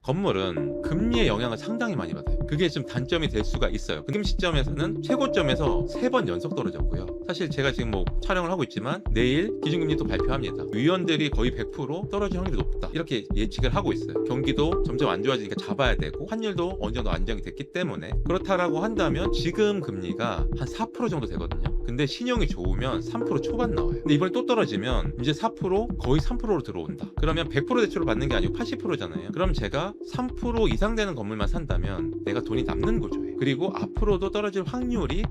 건물은 금리의 영향을 상당히 많이 받아요. 그게 좀 단점이 될 수가 있어요. 지금 시점에서는 최고점에서 3번 연속 떨어졌고요. 사실 제가 지금 뭐 촬영을 하고 있지만 내일 기준금리 또 발표합니다. 위원들이 거의 100% 떨어질 확률이 높다, 이렇게 예측을 하고 있어요. 경기도 점점 안 좋아지니까 잡아야 되고 환율도 어느 정도 안정이 됐기 때문에, 그렇다라고 한다면 지금 금리가 한 4% 정도 되거든요. 근데 신용이 좋으면 3% 초반 나와요. 근데 이번에 또 떨어지면 이제 4%, 거의 3%로 들어온다. 그러면 100% 대출을 받는 게 아니고 80%잖아요. 그럼 제가 3% 이상 되는 건물만 산다면 내가 돈이 남는 구조예요. 그리고 앞으로도 떨어질 확률이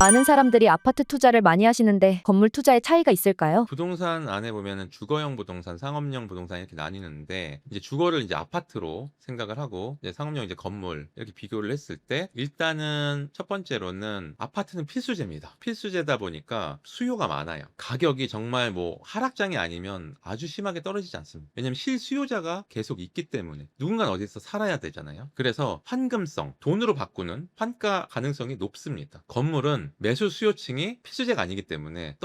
많은 사람들이 아파트 투자를 많이 하시는데 건물 투자에 차이가 있을까요? 부동산 안에 보면은 주거형 부동산, 상업용 부동산 이렇게 나뉘는데, 이제 주거를 이제 아파트로 생각을 하고 이제 상업용 이제 건물 이렇게 비교를 했을 때, 일단은 첫 번째로는 아파트는 필수제입니다. 필수제다 보니까 수요가 많아요. 가격이 정말 뭐 하락장이 아니면 아주 심하게 떨어지지 않습니다. 왜냐면 실수요자가 계속 있기 때문에 누군가는 어디서 살아야 되잖아요. 그래서 환금성, 돈으로 바꾸는 환가 가능성이 높습니다. 건물은 매수 수요층이 필수제가 아니기 때문에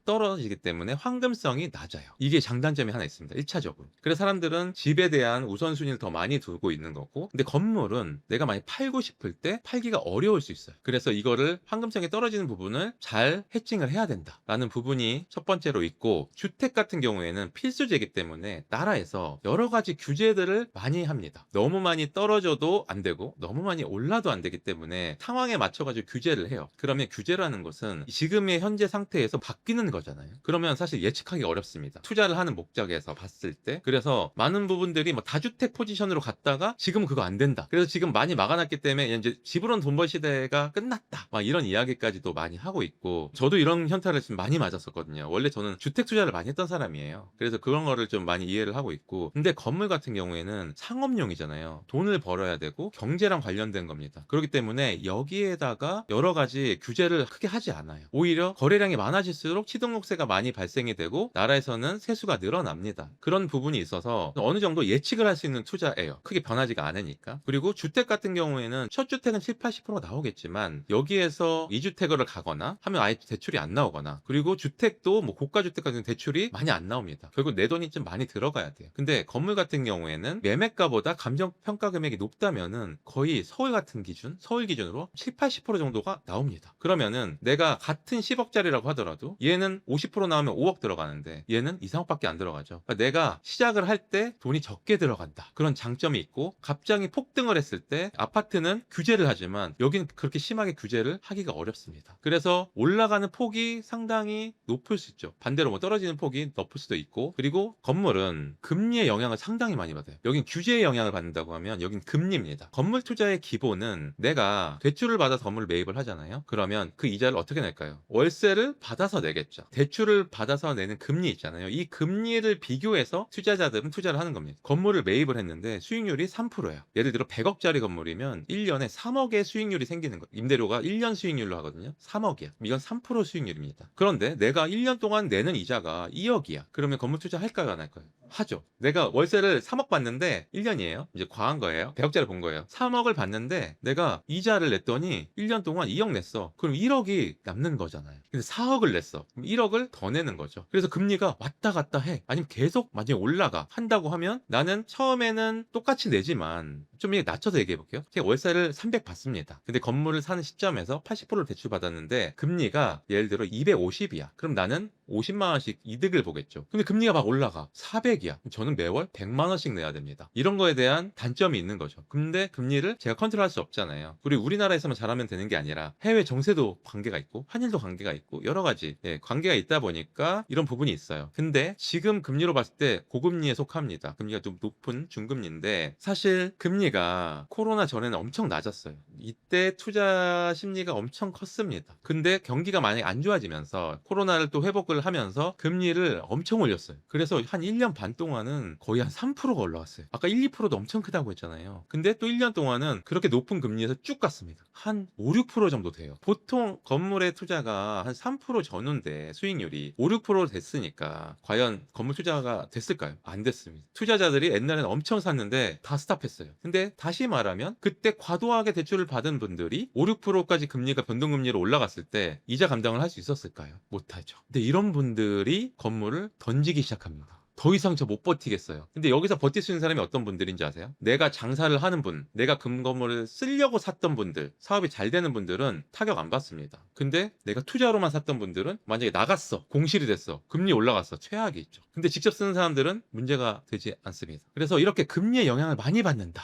떨어지기 때문에 황금성이 낮아요. 이게 장단점이 하나 있습니다. 1차적으로. 그래서 사람들은 집에 대한 우선순위를 더 많이 두고 있는 거고, 근데 건물은 내가 많이 팔고 싶을 때 팔기가 어려울 수 있어요. 그래서 이거를 황금성이 떨어지는 부분을 잘 해칭을 해야 된다라는 부분이 첫 번째로 있고, 주택 같은 경우에는 필수제이기 때문에 나라에서 여러 가지 규제들을 많이 합니다. 너무 많이 떨어져도 안 되고 너무 많이 올라도 안 되기 때문에 상황에 맞춰가지고 규제를 해요. 그러면 규제라는 것은 지금의 현재 상태에서 바뀌는 거잖아요. 그러면 사실 예측하기 어렵습니다. 투자를 하는 목적에서 봤을 때. 그래서 많은 부분들이 뭐 다주택 포지션으로 갔다가 지금은 그거 안 된다. 그래서 지금 많이 막아놨기 때문에 이제 집으로는 돈 벌 시대가 끝났다, 막 이런 이야기까지도 많이 하고 있고, 저도 이런 현타를 좀 많이 맞았었거든요. 원래 저는 주택 투자를 많이 했던 사람이에요. 그래서 그런 거를 좀 많이 이해를 하고 있고, 근데 건물 같은 경우에는 상업용이잖아요. 돈을 벌어야 되고 경제랑 관련된 겁니다. 그렇기 때문에 여기에다가 여러 가지 규제를 크게 하지 않아요. 오히려 거래량이 많아질수록 취등록세가 많이 발생이 되고 나라에서는 세수가 늘어납니다. 그런 부분이 있어서 어느 정도 예측을 할 수 있는 투자예요. 크게 변하지가 않으니까. 그리고 주택 같은 경우에는 첫 주택은 7, 80% 나오겠지만 여기에서 2주택을 가거나 하면 아예 대출이 안 나오거나, 그리고 주택도 뭐 고가 주택 같은 대출이 많이 안 나옵니다. 결국 내 돈이 좀 많이 들어가야 돼요. 근데 건물 같은 경우에는 매매가보다 감정평가 금액이 높다면은 거의 서울 같은 기준, 서울 기준으로 7, 80% 정도가 나옵니다. 그러면은 내가 같은 10억짜리라고 하더라도 얘는 50% 나오면 5억 들어가는데 얘는 2, 3억밖에 안 들어가죠. 그러니까 내가 시작을 할 때 돈이 적게 들어간다, 그런 장점이 있고, 갑자기 폭등을 했을 때 아파트는 규제를 하지만 여기는 그렇게 심하게 규제를 하기가 어렵습니다. 그래서 올라가는 폭이 상당히 높을 수 있죠. 반대로 뭐 떨어지는 폭이 높을 수도 있고, 그리고 건물은 금리의 영향을 상당히 많이 받아요. 여긴 규제의 영향을 받는다고 하면 여긴 금리입니다. 건물 투자의 기본은 내가 대출을 받아서 건물을 매입을 하잖아요. 그러면 그 이자를 어떻게 낼까요? 월세를 받아서 내겠죠. 대출을 받아서 내는 금리 있잖아요. 이 금리를 비교해서 투자자들은 투자를 하는 겁니다. 건물을 매입을 했는데 수익률이 3%예요. 예를 들어 100억짜리 건물이면 1년에 3억의 수익률이 생기는 거예요. 임대료가 1년 수익률로 하거든요. 3억이야. 이건 3% 수익률입니다. 그런데 내가 1년 동안 내는 이자가 2억이야. 그러면 건물 투자 할까요, 안 할까요? 하죠. 내가 월세를 3억 받는데 1년이에요. 이제 과한 거예요. 100억짜리 본 거예요. 3억을 받는데 내가 이자를 냈더니 1년 동안 2억 냈어. 그럼 1억이 남는 거잖아요. 근데 4억을 냈어. 그럼 1억을 더 내는 거죠. 그래서 금리가 왔다 갔다 해. 아니면 계속 만약에 올라가 한다고 하면 나는 처음에는 똑같이 내지만, 좀 낮춰서 얘기해 볼게요. 제가 월세를 300 받습니다. 근데 건물을 사는 시점에서 80%를 대출 받았는데 금리가 예를 들어 250이야. 그럼 나는 50만 원씩 이득을 보겠죠. 근데 금리가 막 올라가 400이야. 저는 매월 100만 원씩 내야 됩니다. 이런 거에 대한 단점이 있는 거죠. 근데 금리를 제가 컨트롤할 수 없잖아요. 우리 우리나라에서만 잘하면 되는 게 아니라 해외 정세도 관계가 있고 환율도 관계가 있고 여러 가지 관계가 있다 보니까 이런 부분이 있어요. 근데 지금 금리로 봤을 때 고금리에 속합니다. 금리가 좀 높은 중금리인데, 사실 금리가 코로나 전에는 엄청 낮았어요. 이때 투자 심리가 엄청 컸습니다. 근데 경기가 만약에 안 좋아지면서 코로나를 또 회복을 투자를 하면서 금리를 엄청 올렸어요. 그래서 한 1년 반 동안은 거의 한 3%가 올라갔어요. 아까 1, 2%도 엄청 크다고 했잖아요. 근데 또 1년 동안은 그렇게 높은 금리에서 쭉 갔습니다. 한 5, 6% 정도 돼요. 보통 건물의 투자가 한 3% 전후인데 수익률이 5, 6% 됐으니까 과연 건물 투자가 됐을까요? 안 됐습니다. 투자자들이 옛날에는 엄청 샀는데 다 스탑했어요. 근데 다시 말하면 그때 과도하게 대출을 받은 분들이 5, 6%까지 금리가 변동금리로 올라갔을 때 이자 감당을 할 수 있었을까요? 못하죠. 근데 이런 분들이 건물을 던지기 시작합니다. 더 이상 저 못 버티겠어요. 근데 여기서 버틸 수 있는 사람이 어떤 분들인지 아세요? 내가 장사를 하는 분, 내가 금건물을 쓰려고 샀던 분들, 사업이 잘 되는 분들은 타격 안 받습니다. 근데 내가 투자로만 샀던 분들은 만약에 나갔어, 공실이 됐어, 금리 올라갔어, 최악이 있죠. 근데 직접 쓰는 사람들은 문제가 되지 않습니다. 그래서 이렇게 금리의 영향을 많이 받는다.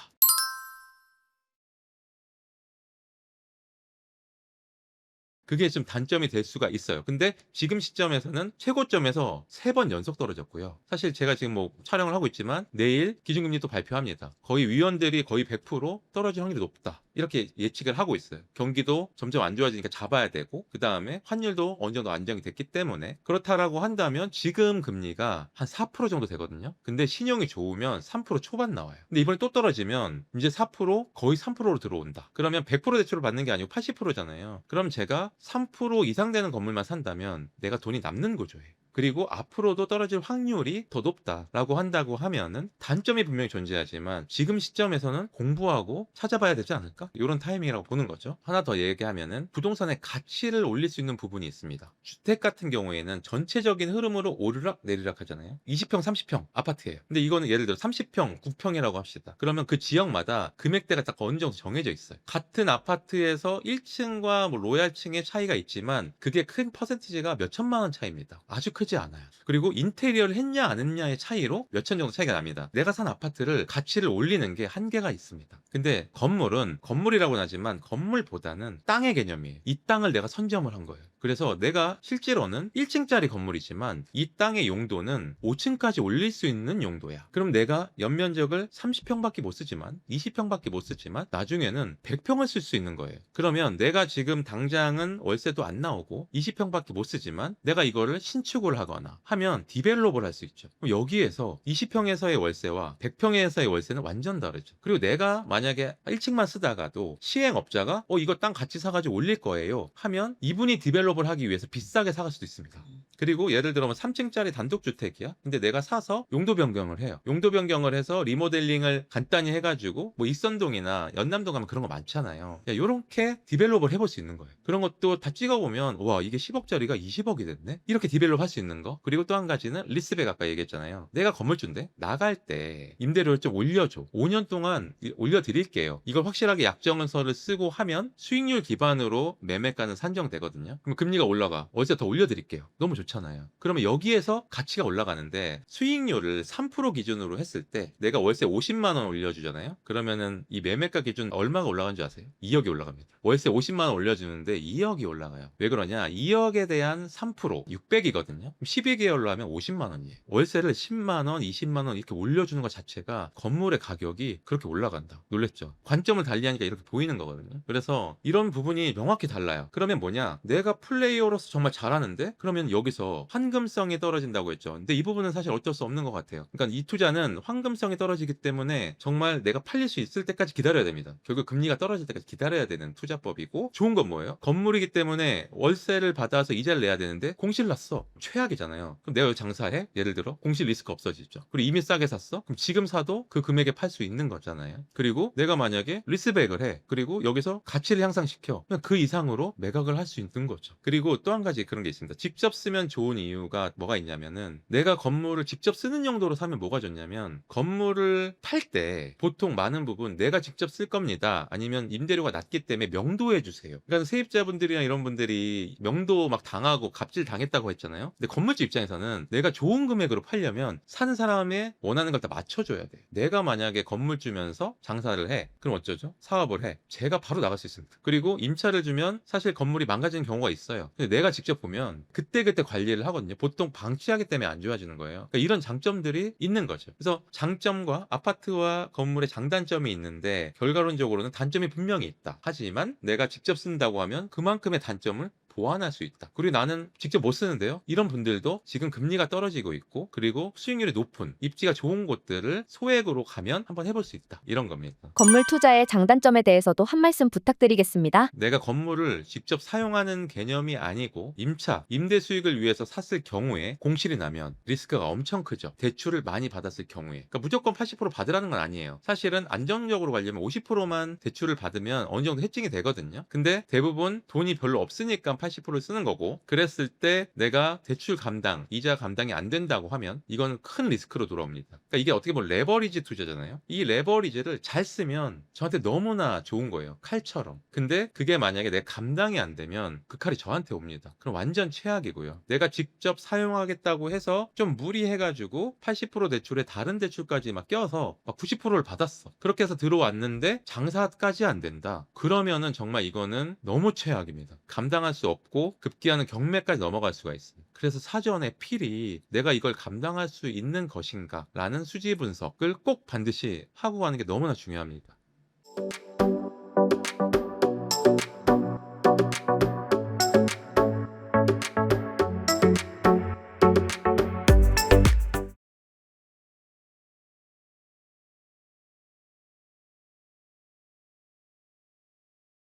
그게 좀 단점이 될 수가 있어요. 근데 지금 시점에서는 최고점에서 3번 연속 떨어졌고요. 사실 제가 지금 뭐 촬영을 하고 있지만 내일 기준금리 또 발표합니다. 거의 위원들이 거의 100% 떨어질 확률이 높다. 이렇게 예측을 하고 있어요. 경기도 점점 안 좋아지니까 잡아야 되고 그 다음에 환율도 어느 정도 안정이 됐기 때문에 그렇다라고 한다면 지금 금리가 한 4% 정도 되거든요. 근데 신용이 좋으면 3% 초반 나와요. 근데 이번에 또 떨어지면 이제 4% 거의 3%로 들어온다. 그러면 100% 대출을 받는 게 아니고 80%잖아요. 그럼 제가 3% 이상 되는 건물만 산다면 내가 돈이 남는 구조예요. 그리고 앞으로도 떨어질 확률이 더 높다라고 한다고 하면은 단점이 분명히 존재하지만 지금 시점에서는 공부하고 찾아봐야 되지 않을까? 이런 타이밍이라고 보는 거죠. 하나 더 얘기하면은 부동산의 가치를 올릴 수 있는 부분이 있습니다. 주택 같은 경우에는 전체적인 흐름으로 오르락 내리락 하잖아요. 20평, 30평 아파트예요. 근데 이거는 예를 들어 30평, 9평이라고 합시다. 그러면 그 지역마다 금액대가 딱 어느 정도 정해져 있어요. 같은 아파트에서 1층과 뭐 로얄층의 차이가 있지만 그게 큰 퍼센티지가 몇 천만 원 차이입니다. 아주 크지 않아요. 그리고 인테리어를 했냐 안 했냐의 차이로 몇천 정도 차이가 납니다. 내가 산 아파트를 가치를 올리는 게 한계가 있습니다. 근데 건물은 건물이라고는 하지만 건물보다는 땅의 개념이에요. 이 땅을 내가 선점을 한 거예요. 그래서 내가 실제로는 1층짜리 건물이지만 이 땅의 용도는 5층까지 올릴 수 있는 용도야. 그럼 내가 연면적을 30평밖에 못 쓰지만 20평밖에 못 쓰지만 나중에는 100평을 쓸 수 있는 거예요. 그러면 내가 지금 당장은 월세도 안 나오고 20평밖에 못 쓰지만 내가 이거를 신축을 하거나 하면 디벨롭을 할 수 있죠. 그럼 여기에서 20평에서의 월세와 100평에서의 월세는 완전 다르죠. 그리고 내가 만약에 1층만 쓰다가도 시행업자가 이거 땅 같이 사가지고 올릴 거예요 하면 이분이 디벨롭을 하기 위해서 비싸게 사갈 수도 있습니다. 그리고 예를 들어 3층짜리 단독주택이야. 근데 내가 사서 용도 변경을 해요. 용도 변경을 해서 리모델링을 간단히 해가지고 뭐 익선동이나 연남동 가면 그런 거 많잖아요. 이렇게 디벨롭을 해볼 수 있는 거예요. 그런 것도 다 찍어보면 와 이게 10억짜리가 20억이 됐네? 이렇게 디벨롭 할 수 있는 거. 그리고 또 한 가지는 리스백 아까 얘기했잖아요. 내가 건물주인데 나갈 때 임대료를 좀 올려줘. 5년 동안 올려드릴게요. 이걸 확실하게 약정서를 쓰고 하면 수익률 기반으로 매매가는 산정되거든요. 그럼 금리가 올라가. 월세 더 올려드릴게요. 너무 좋잖아요. 그러면 여기에서 가치가 올라가는데 수익률을 3% 기준으로 했을 때 내가 월세 50만 원 올려주잖아요. 그러면은 이 매매가 기준 얼마가 올라간 줄 아세요? 2억이 올라갑니다. 월세 50만 원 올려주는데 2억이 올라가요. 왜 그러냐? 2억에 대한 3% 600이거든요. 12개월로 하면 50만 원이에요. 월세를 10만 원, 20만 원 이렇게 올려주는 것 자체가 건물의 가격이 그렇게 올라간다. 놀랬죠? 관점을 달리하니까 이렇게 보이는 거거든요. 그래서 이런 부분이 명확히 달라요. 그러면 뭐냐? 내가 플레이어로서 정말 잘하는데 그러면 여기서 환금성이 떨어진다고 했죠. 근데 이 부분은 사실 어쩔 수 없는 것 같아요. 그러니까 이 투자는 환금성이 떨어지기 때문에 정말 내가 팔릴 수 있을 때까지 기다려야 됩니다. 결국 금리가 떨어질 때까지 기다려야 되는 투자법이고 좋은 건 뭐예요? 건물이기 때문에 월세를 받아서 이자를 내야 되는데 공실 났어. 최악이잖아요. 그럼 내가 여기 장사해? 예를 들어 공실 리스크 없어지죠. 그리고 이미 싸게 샀어? 그럼 지금 사도 그 금액에 팔 수 있는 거잖아요. 그리고 내가 만약에 리스백을 해. 그리고 여기서 가치를 향상시켜. 그냥 그 이상으로 매각을 할 수 있는 거죠. 그리고 또 한 가지 그런 게 있습니다. 직접 쓰면 좋은 이유가 뭐가 있냐면은 내가 건물을 직접 쓰는 용도로 사면 뭐가 좋냐면 건물을 팔 때 보통 많은 부분 내가 직접 쓸 겁니다. 아니면 임대료가 낮기 때문에 명도해 주세요. 그러니까 세입자분들이나 이런 분들이 명도 막 당하고 갑질 당했다고 했잖아요. 근데 건물주 입장에서는 내가 좋은 금액으로 팔려면 사는 사람의 원하는 걸 다 맞춰줘야 돼. 내가 만약에 건물주면서 장사를 해. 그럼 어쩌죠? 사업을 해. 제가 바로 나갈 수 있습니다. 그리고 임차를 주면 사실 건물이 망가지는 경우가 있어요. 근데 내가 직접 보면 그때그때 관리를 하거든요. 보통 방치하기 때문에 안 좋아지는 거예요. 그러니까 이런 장점들이 있는 거죠. 그래서 장점과 아파트와 건물의 장단점이 있는데 결과론적으로는 단점이 분명히 있다. 하지만 내가 직접 쓴다고 하면 그만큼의 단점을 보완할 수 있다. 그리고 나는 직접 못 쓰는데요. 이런 분들도 지금 금리가 떨어지고 있고 그리고 수익률이 높은 입지가 좋은 곳들을 소액으로 가면 한번 해볼 수 있다. 이런 겁니다. 건물 투자의 장단점에 대해서도 한 말씀 부탁드리겠습니다. 내가 건물을 직접 사용하는 개념이 아니고 임차, 임대 수익을 위해서 샀을 경우에 공실이 나면 리스크가 엄청 크죠. 대출을 많이 받았을 경우에. 그러니까 무조건 80% 받으라는 건 아니에요. 사실은 안정적으로 가려면 50%만 대출을 받으면 어느 정도 해칭이 되거든요. 근데 대부분 돈이 별로 없으니까 80%를 쓰는 거고, 그랬을 때 내가 대출 감당, 이자 감당이 안 된다고 하면 이건 큰 리스크로 돌아옵니다. 그러니까 이게 어떻게 보면 레버리지 투자잖아요. 이 레버리지를 잘 쓰면 저한테 너무나 좋은 거예요. 칼처럼. 근데 그게 만약에 내 감당이 안 되면 그 칼이 저한테 옵니다. 그럼 완전 최악이고요. 내가 직접 사용하겠다고 해서 좀 무리해가지고 80% 대출에 다른 대출까지 막 껴서 막 90%를 받았어. 그렇게 해서 들어왔는데 장사까지 안 된다. 그러면은 정말 이거는 너무 최악입니다. 감당할 수 없고 급기야는 경매까지 넘어갈 수가 있어요. 그래서 사전에 필히 내가 이걸 감당할 수 있는 것인가 라는 수지 분석을 꼭 반드시 하고 가는 게 너무나 중요합니다.